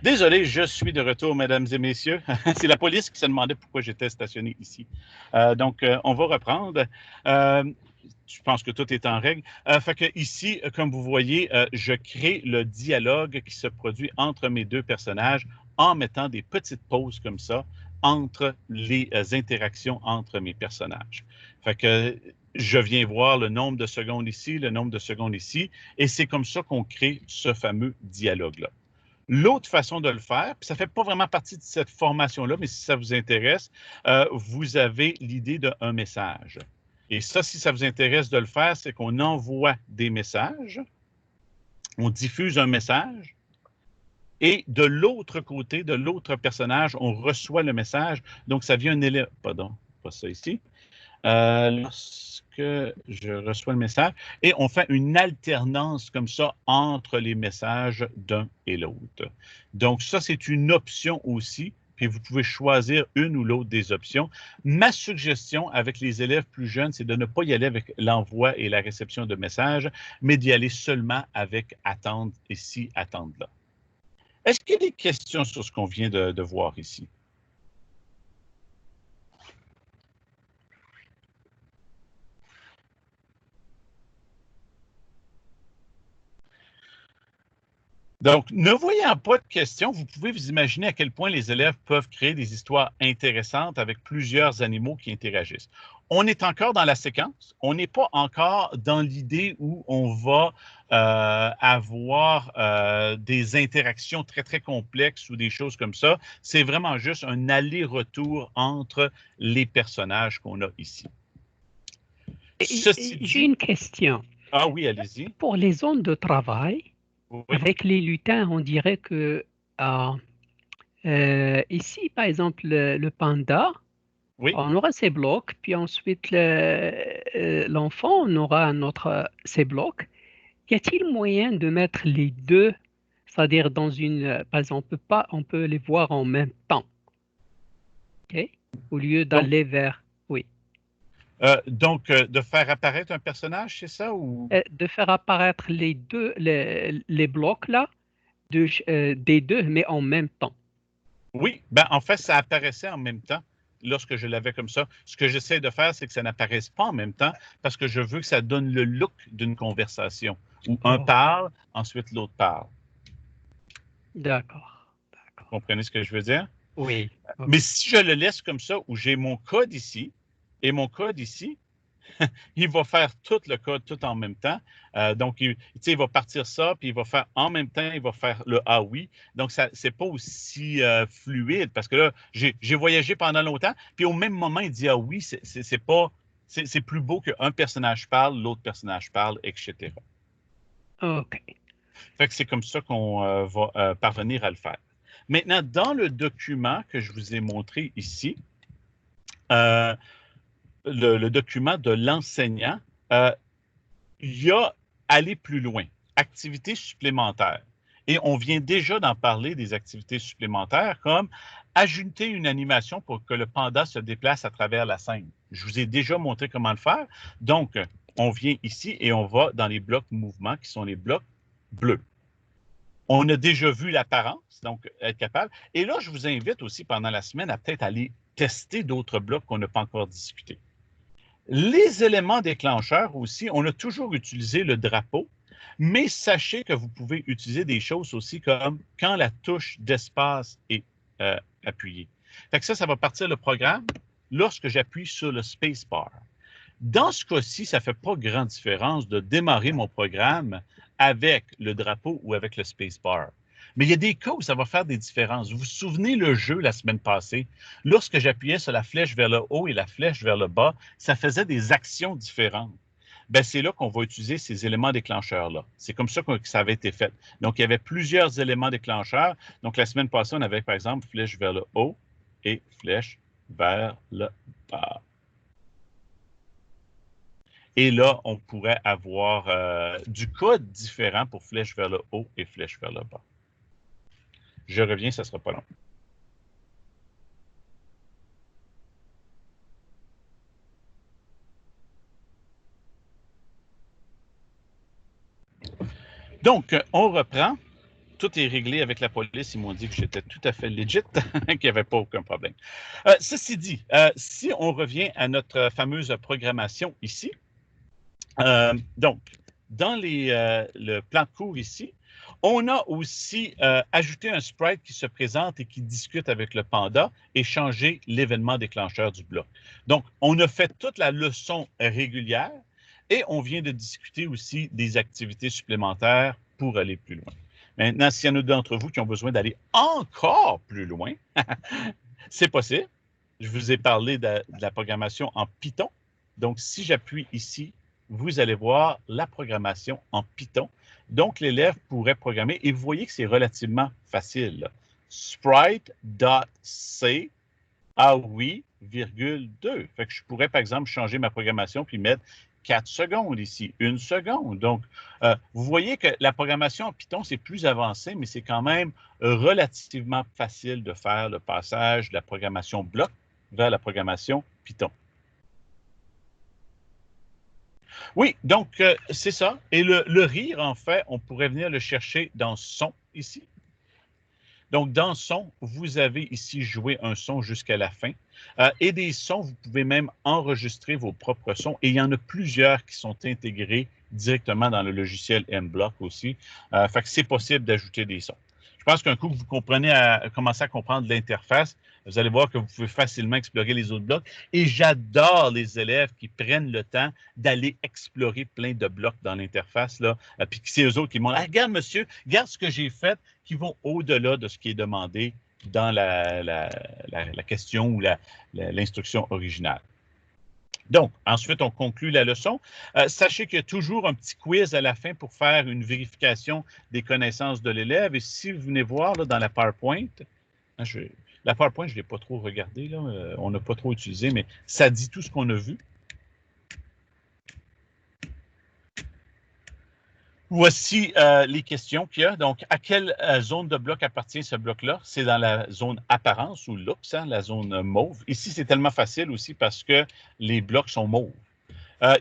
Désolé, je suis de retour, mesdames et messieurs. C'est la police qui se demandait pourquoi j'étais stationné ici. Donc, on va reprendre. Je pense que tout est en règle. Fait que ici, comme vous voyez, je crée le dialogue qui se produit entre mes deux personnages en mettant des petites pauses comme ça entre les interactions entre mes personnages. Fait que je viens voir le nombre de secondes ici, le nombre de secondes ici, et c'est comme ça qu'on crée ce fameux dialogue-là. L'autre façon de le faire, puis ça ne fait pas vraiment partie de cette formation-là, mais si ça vous intéresse, vous avez l'idée d'un message. Et ça, si ça vous intéresse de le faire, c'est qu'on envoie des messages, on diffuse un message, et de l'autre côté, de l'autre personnage, on reçoit le message. Donc, ça vient un élément. Pardon, pas ça ici. Lorsque je reçois le message, et on fait une alternance comme ça entre les messages d'un et l'autre. Donc, ça, c'est une option aussi, puis vous pouvez choisir une ou l'autre des options. Ma suggestion avec les élèves plus jeunes, c'est de ne pas y aller avec l'envoi et la réception de messages, mais d'y aller seulement avec attendre ici, attendre là. Est-ce qu'il y a des questions sur ce qu'on vient de voir ici? Donc, ne voyant pas de questions, vous pouvez vous imaginer à quel point les élèves peuvent créer des histoires intéressantes avec plusieurs animaux qui interagissent. On est encore dans la séquence, on n'est pas encore dans l'idée où on va avoir des interactions très, très complexes ou des choses comme ça. C'est vraiment juste un aller-retour entre les personnages qu'on a ici. J'ai une question. Ah oui, allez-y. Pour les zones de travail, Oui. avec les lutins, on dirait que ici, par exemple, le panda, Oui. on aura ses blocs, puis ensuite l'enfant, on aura ses blocs. Y a-t-il moyen de mettre les deux, c'est-à-dire dans une, par exemple, on peut les voir en même temps, ok? Au lieu d'aller vers, oui. Donc, de faire apparaître un personnage, c'est ça? Ou... De faire apparaître les deux, les blocs là, des deux, mais en même temps. Oui, ben, en fait, ça apparaissait en même temps lorsque je l'avais comme ça. Ce que j'essaie de faire, c'est que ça n'apparaisse pas en même temps parce que je veux que ça donne le look d'une conversation où un Oh, parle, ensuite l'autre parle. d'accord, Vous d'accord. comprenez ce que je veux dire? Oui, Mais ok. si je le laisse comme ça, où j'ai mon code ici et mon code ici, il va faire tout le code tout en même temps. Donc, il va partir ça, puis il va faire en même temps, il va faire le ah oui. Donc, ce n'est pas aussi fluide parce que là, j'ai voyagé pendant longtemps, puis au même moment, il dit ah oui, c'est pas. C'est plus beau qu'un personnage parle, l'autre personnage parle, etc. Ok. Fait que c'est comme ça qu'on va parvenir à le faire. Maintenant, dans le document que je vous ai montré ici, euh, le document de l'enseignant, il y a aller plus loin, activités supplémentaires. Et on vient déjà d'en parler des activités supplémentaires comme ajouter une animation pour que le panda se déplace à travers la scène. Je vous ai déjà montré comment le faire. Donc, on vient ici et on va dans les blocs mouvements qui sont les blocs bleus. On a déjà vu l'apparence, donc être capable. Et là, je vous invite aussi pendant la semaine à peut-être aller tester d'autres blocs qu'on n'a pas encore discutés. Les éléments déclencheurs aussi, on a toujours utilisé le drapeau, mais sachez que vous pouvez utiliser des choses aussi comme quand la touche d'espace est appuyée. Fait que ça va partir le programme lorsque j'appuie sur le spacebar. Dans ce cas-ci, ça ne fait pas grande différence de démarrer mon programme avec le drapeau ou avec le spacebar. Mais il y a des cas où ça va faire des différences. Vous vous souvenez le jeu la semaine passée? Lorsque j'appuyais sur la flèche vers le haut et la flèche vers le bas, ça faisait des actions différentes. Ben, c'est là qu'on va utiliser ces éléments déclencheurs-là. C'est comme ça que ça avait été fait. Donc, il y avait plusieurs éléments déclencheurs. Donc, la semaine passée, on avait, par exemple, flèche vers le haut et flèche vers le bas. Et là, on pourrait avoir du code différent pour flèche vers le haut et flèche vers le bas. Je reviens, ça ne sera pas long. Donc, on reprend. Tout est réglé avec la police. Ils m'ont dit que j'étais tout à fait legit, qu'il n'y avait pas aucun problème. Ceci dit, si on revient à notre fameuse programmation ici, donc, dans le plan de cours ici, on a aussi ajouté un sprite qui se présente et qui discute avec le panda et changé l'événement déclencheur du bloc. Donc, on a fait toute la leçon régulière et on vient de discuter aussi des activités supplémentaires pour aller plus loin. Maintenant, s'il y en a d'entre vous qui ont besoin d'aller encore plus loin, c'est possible. Je vous ai parlé de la programmation en Python. Donc, si j'appuie ici, vous allez voir la programmation en Python. Donc, l'élève pourrait programmer et vous voyez que c'est relativement facile. Sprite.c ah oui, virgule 2. Fait que je pourrais, par exemple, changer ma programmation puis mettre 4 secondes ici, 1 seconde. Donc, vous voyez que la programmation en Python, c'est plus avancé, mais c'est quand même relativement facile de faire le passage de la programmation bloc vers la programmation Python. Oui, donc c'est ça. Et le rire, en fait, on pourrait venir le chercher dans son ici. Donc, dans son, vous avez ici joué un son jusqu'à la fin. Et des sons, vous pouvez même enregistrer vos propres sons. Et il y en a plusieurs qui sont intégrés directement dans le logiciel mBlock aussi. Fait que c'est possible d'ajouter des sons. Je pense qu'un coup que vous commencez à comprendre l'interface, vous allez voir que vous pouvez facilement explorer les autres blocs. Et j'adore les élèves qui prennent le temps d'aller explorer plein de blocs dans l'interface. Puis c'est eux autres qui m'ont dit, ah, regarde, monsieur, regarde ce que j'ai fait, qui vont au-delà de ce qui est demandé dans la question ou l'instruction originale. Donc, ensuite, on conclut la leçon. Sachez qu'il y a toujours un petit quiz à la fin pour faire une vérification des connaissances de l'élève. Et si vous venez voir là, dans la PowerPoint, la PowerPoint, je ne l'ai pas trop regardée, là, on n'a pas trop utilisé, mais ça dit tout ce qu'on a vu. Voici les questions qu'il y a. Donc, à quelle zone de bloc appartient ce bloc-là? C'est dans la zone apparence ou loops, hein, la zone mauve. Ici, c'est tellement facile aussi parce que les blocs sont mauves.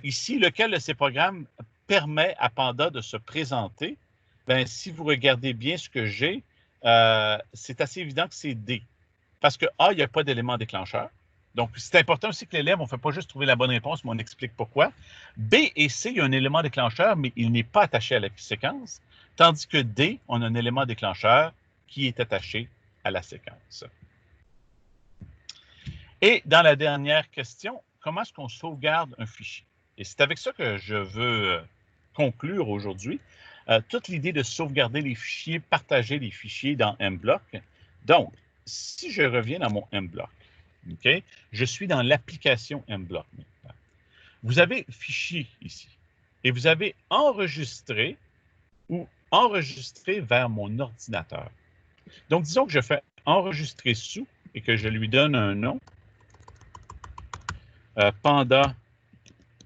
Ici, lequel de ces programmes permet à Panda de se présenter? Bien, si vous regardez bien ce que j'ai, c'est assez évident que c'est D. Parce que A, il n'y a pas d'élément déclencheur. Donc, c'est important aussi que l'élève, on ne fait pas juste trouver la bonne réponse, mais on explique pourquoi. B et C, il y a un élément déclencheur, mais il n'est pas attaché à la séquence. Tandis que D, on a un élément déclencheur qui est attaché à la séquence. Et dans la dernière question, comment est-ce qu'on sauvegarde un fichier? Et c'est avec ça que je veux conclure aujourd'hui. Toute l'idée de sauvegarder les fichiers, partager les fichiers dans MBlock. Donc, si je reviens dans mon MBlock, OK, je suis dans l'application MBlock maintenant. Vous avez fichier ici et vous avez enregistré ou enregistré vers mon ordinateur. Donc, disons que je fais enregistrer sous et que je lui donne un nom. Panda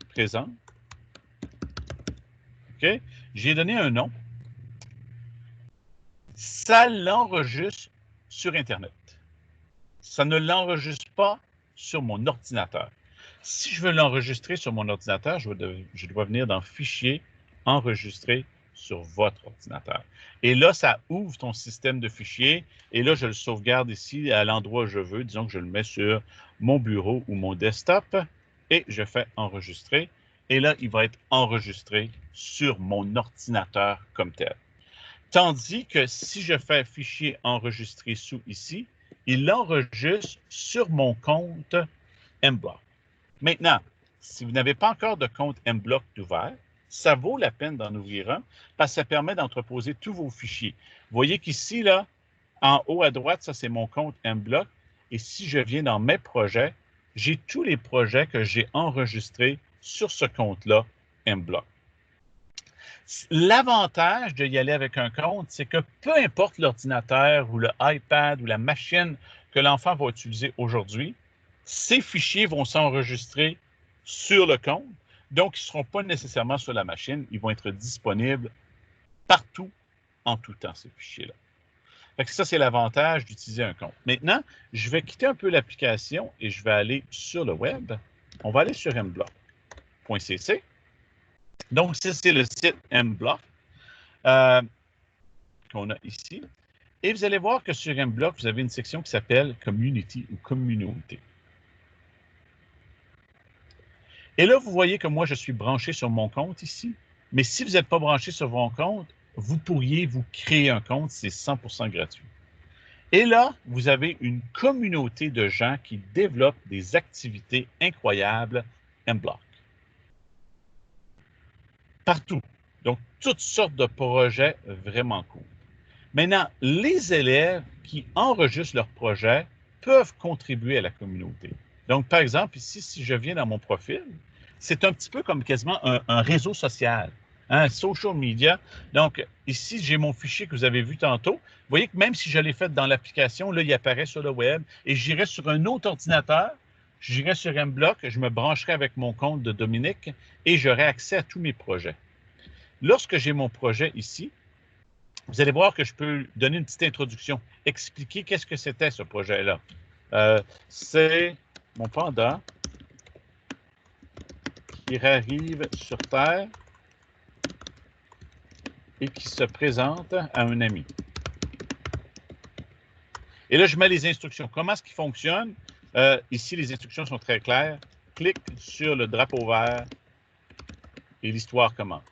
présent. OK? J'ai donné un nom. Ça l'enregistre sur Internet. Ça ne l'enregistre pas sur mon ordinateur. Si je veux l'enregistrer sur mon ordinateur, je dois venir dans Fichier, Enregistrer sur votre ordinateur. Et là, ça ouvre ton système de fichiers. Et là, je le sauvegarde ici à l'endroit où je veux. Disons que je le mets sur mon bureau ou mon desktop. Et je fais Enregistrer. Et là, il va être enregistré sur mon ordinateur comme tel. Tandis que si je fais Fichier enregistrer sous ici, il l'enregistre sur mon compte MBlock. Maintenant, si vous n'avez pas encore de compte MBlock ouvert, ça vaut la peine d'en ouvrir un parce que ça permet d'entreposer tous vos fichiers. Vous voyez qu'ici, là, en haut à droite, ça c'est mon compte MBlock. Et si je viens dans mes projets, j'ai tous les projets que j'ai enregistrés sur ce compte-là MBlock. L'avantage d'y aller avec un compte, c'est que peu importe l'ordinateur ou le iPad ou la machine que l'enfant va utiliser aujourd'hui, ces fichiers vont s'enregistrer sur le compte. Donc, ils ne seront pas nécessairement sur la machine. Ils vont être disponibles partout, en tout temps, ces fichiers-là. Ça, c'est l'avantage d'utiliser un compte. Maintenant, je vais quitter un peu l'application et je vais aller sur le web. On va aller sur mblock.cc. Donc, ça, c'est le site MBlock qu'on a ici. Et vous allez voir que sur MBlock, vous avez une section qui s'appelle Community ou Communauté. Et là, vous voyez que moi, je suis branché sur mon compte ici. Mais si vous n'êtes pas branché sur mon compte, vous pourriez vous créer un compte. C'est 100% gratuit. Et là, vous avez une communauté de gens qui développent des activités incroyables MBlock. Partout. Donc, toutes sortes de projets vraiment cool. Maintenant, les élèves qui enregistrent leurs projets peuvent contribuer à la communauté. Donc, par exemple, ici, si je viens dans mon profil, c'est un petit peu comme quasiment un réseau social, un social media. Donc, ici, j'ai mon fichier que vous avez vu tantôt. Vous voyez que même si je l'ai fait dans l'application, là, il apparaît sur le web et j'irai sur un autre ordinateur, j'irai sur MBlock, je me brancherai avec mon compte de Dominique et j'aurai accès à tous mes projets. Lorsque j'ai mon projet ici, vous allez voir que je peux donner une petite introduction, expliquer qu'est-ce que c'était ce projet-là. C'est mon panda qui arrive sur Terre et qui se présente à un ami. Et là, je mets les instructions. Comment est-ce qu'il fonctionne? Ici, les instructions sont très claires. Clique sur le drapeau vert et l'histoire commence.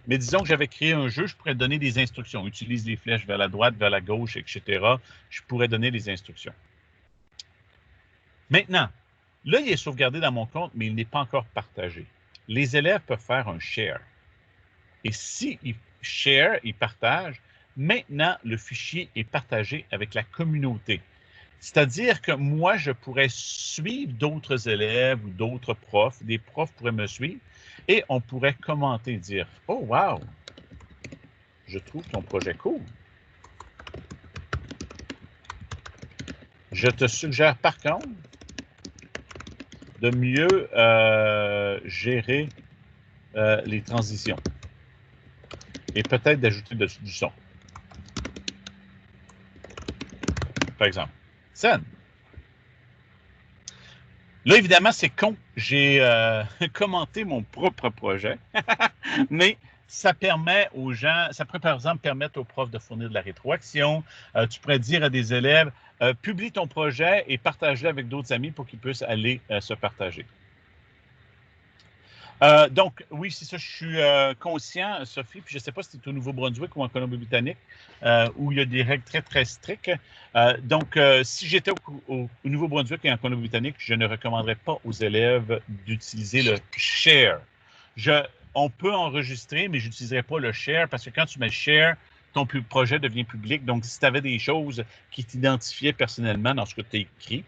Mais disons que j'avais créé un jeu, je pourrais donner des instructions. Utilise les flèches vers la droite, vers la gauche, etc. Je pourrais donner les instructions. Maintenant, là, il est sauvegardé dans mon compte, mais il n'est pas encore partagé. Les élèves peuvent faire un share. Et s'ils share, ils partagent, maintenant, le fichier est partagé avec la communauté. C'est-à-dire que moi, je pourrais suivre d'autres élèves ou d'autres profs. Des profs pourraient me suivre et on pourrait commenter, dire « Oh, wow! Je trouve ton projet cool. Je te suggère par contre de mieux gérer les transitions. Et peut-être d'ajouter du son. Par exemple. Scène. Là, évidemment, c'est con. J'ai commenté mon propre projet, mais ça permet aux gens, ça pourrait par exemple permettre aux profs de fournir de la rétroaction. Tu pourrais dire à des élèves, publie ton projet et partage-le avec d'autres amis pour qu'ils puissent aller se partager. Donc, oui, c'est ça, je suis conscient, Sophie, puis je ne sais pas si tu es au Nouveau-Brunswick ou en Colombie-Britannique, où il y a des règles très, très strictes. Donc, si j'étais au Nouveau-Brunswick et en Colombie-Britannique, je ne recommanderais pas aux élèves d'utiliser le share. On peut enregistrer, mais je n'utiliserais pas le share parce que quand tu mets share, ton projet devient public. Donc, si tu avais des choses qui t'identifiaient personnellement dans ce que tu as écrit,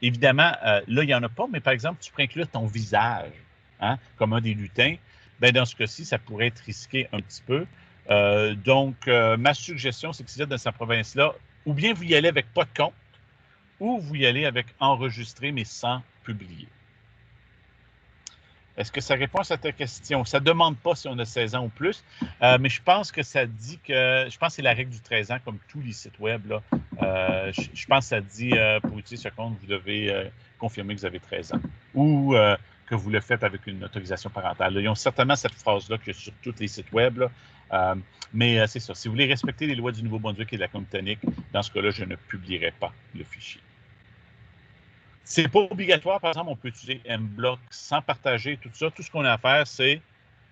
évidemment, là, il n'y en a pas, mais par exemple, tu pourrais inclure ton visage. Hein, comme un des lutins, ben dans ce cas-ci, ça pourrait être risqué un petit peu. Donc, ma suggestion, c'est que si vous êtes dans cette province-là, ou bien vous y allez avec pas de compte, ou vous y allez avec enregistrer, mais sans publier. Est-ce que ça répond à ta question? Ça ne demande pas si on a 16 ans ou plus, mais je pense que ça dit que, je pense que c'est la règle du 13 ans, comme tous les sites web. Là. Je pense que ça dit, pour utiliser ce compte, vous devez confirmer que vous avez 13 ans. Ou que vous le faites avec une autorisation parentale. Là, ils ont certainement cette phrase-là que sur tous les sites web. Là. Mais c'est ça. Si vous voulez respecter les lois du Nouveau-Brunswick et de la Colombie-Britannique, dans ce cas-là, je ne publierai pas le fichier. C'est pas obligatoire. Par exemple, on peut utiliser mBlock sans partager tout ça. Tout ce qu'on a à faire, c'est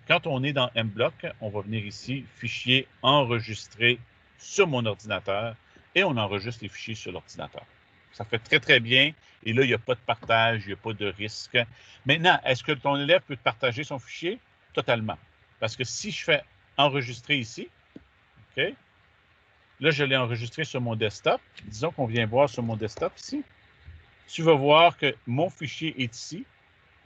quand on est dans mBlock, on va venir ici, fichier enregistré sur mon ordinateur et on enregistre les fichiers sur l'ordinateur. Ça fait très, très bien. Et là, il n'y a pas de partage, il n'y a pas de risque. Maintenant, est-ce que ton élève peut partager son fichier? Totalement. Parce que si je fais enregistrer ici, OK, là, je l'ai enregistré sur mon desktop. Disons qu'on vient voir sur mon desktop ici. Tu vas voir que mon fichier est ici,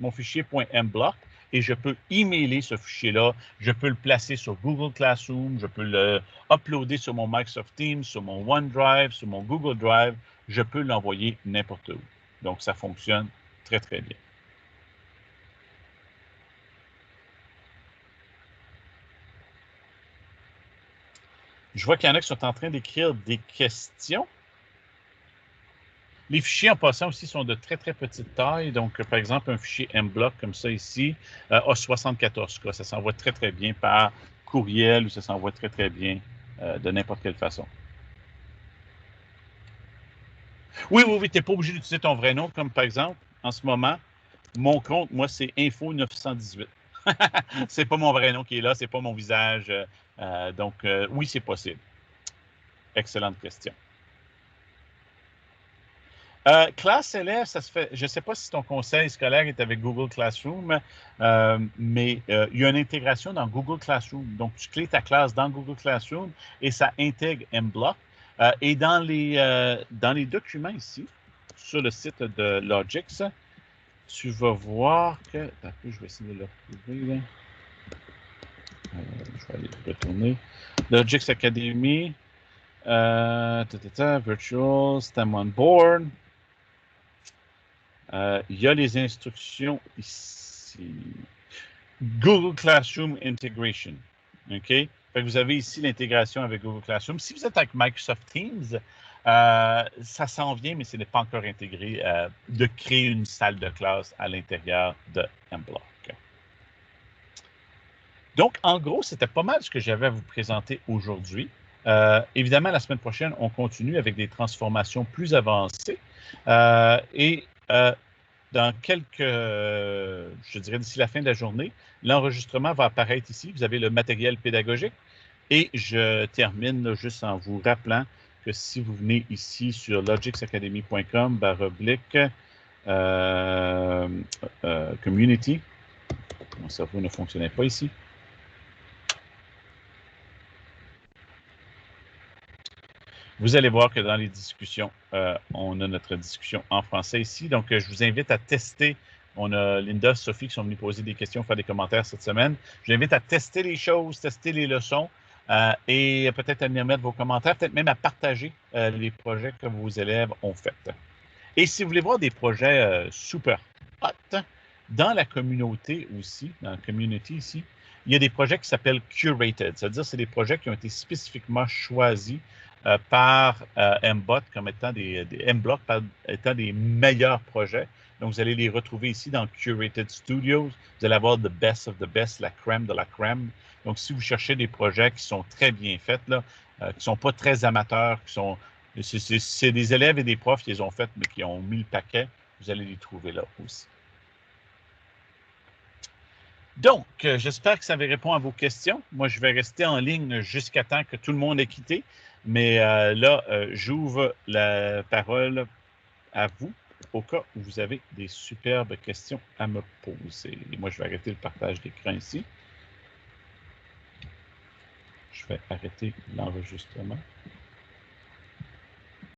mon fichier .mblock, et je peux emailer ce fichier-là. Je peux le placer sur Google Classroom, je peux le uploader sur mon Microsoft Teams, sur mon OneDrive, sur mon Google Drive. Je peux l'envoyer n'importe où. Donc, ça fonctionne très, très bien. Je vois qu'il y en a qui sont en train d'écrire des questions. Les fichiers, en passant aussi, sont de très, très petite taille. Donc, par exemple, un fichier mBlock comme ça ici a 74 K. Ça s'envoie très, très bien par courriel ou ça s'envoie très, très bien de n'importe quelle façon. Oui, oui, oui, tu n'es pas obligé d'utiliser ton vrai nom, comme par exemple, en ce moment, mon compte, moi, c'est Info918. C'est pas mon vrai nom qui est là, c'est pas mon visage. Donc, oui, c'est possible. Excellente question. Classe élève, ça se fait. Je ne sais pas si ton conseil scolaire est avec Google Classroom, mais il y a une intégration dans Google Classroom. Donc, tu crées ta classe dans Google Classroom et ça intègre mBlock. Et dans les documents ici, sur le site de Logix, tu vas voir que. Attends, je vais essayer de le retrouver. Là. Je vais aller retourner. Logix Academy, Virtual, STEM on Board. Il y a les instructions ici. Google Classroom Integration. OK? Fait que vous avez ici l'intégration avec Google Classroom. Si vous êtes avec Microsoft Teams, ça s'en vient, mais ce n'est pas encore intégré de créer une salle de classe à l'intérieur de mBlock. Donc, en gros, c'était pas mal ce que j'avais à vous présenter aujourd'hui. Évidemment, la semaine prochaine, on continue avec des transformations plus avancées. Dans quelques, je dirais d'ici la fin de la journée, l'enregistrement va apparaître ici. Vous avez le matériel pédagogique. Et je termine là, juste en vous rappelant que si vous venez ici sur logixacademy.com/community, mon cerveau ne fonctionnait pas ici. Vous allez voir que dans les discussions, on a notre discussion en français ici. Donc, je vous invite à tester. On a Linda, Sophie qui sont venues poser des questions, faire des commentaires cette semaine. Je vous invite à tester les choses, tester les leçons et peut-être à venir mettre vos commentaires, peut-être même à partager les projets que vos élèves ont faits. Et si vous voulez voir des projets super hot, Dans la communauté aussi, dans la community ici, il y a des projets qui s'appellent curated, c'est-à-dire c'est des projets qui ont été spécifiquement choisis par MBOT comme étant MBlock étant des meilleurs projets. Donc, vous allez les retrouver ici dans Curated Studios. Vous allez avoir the best of the best, la crème de la crème. Donc, si vous cherchez des projets qui sont très bien faits, là, qui ne sont pas très amateurs, c'est des élèves et des profs qui les ont faits, mais qui ont mis le paquet, vous allez les trouver là aussi. Donc, j'espère que ça va répondre à vos questions. Moi, je vais rester en ligne jusqu'à temps que tout le monde ait quitté. Mais là, j'ouvre la parole à vous au cas où vous avez des superbes questions à me poser. Et moi, je vais arrêter le partage d'écran ici. Je vais arrêter l'enregistrement.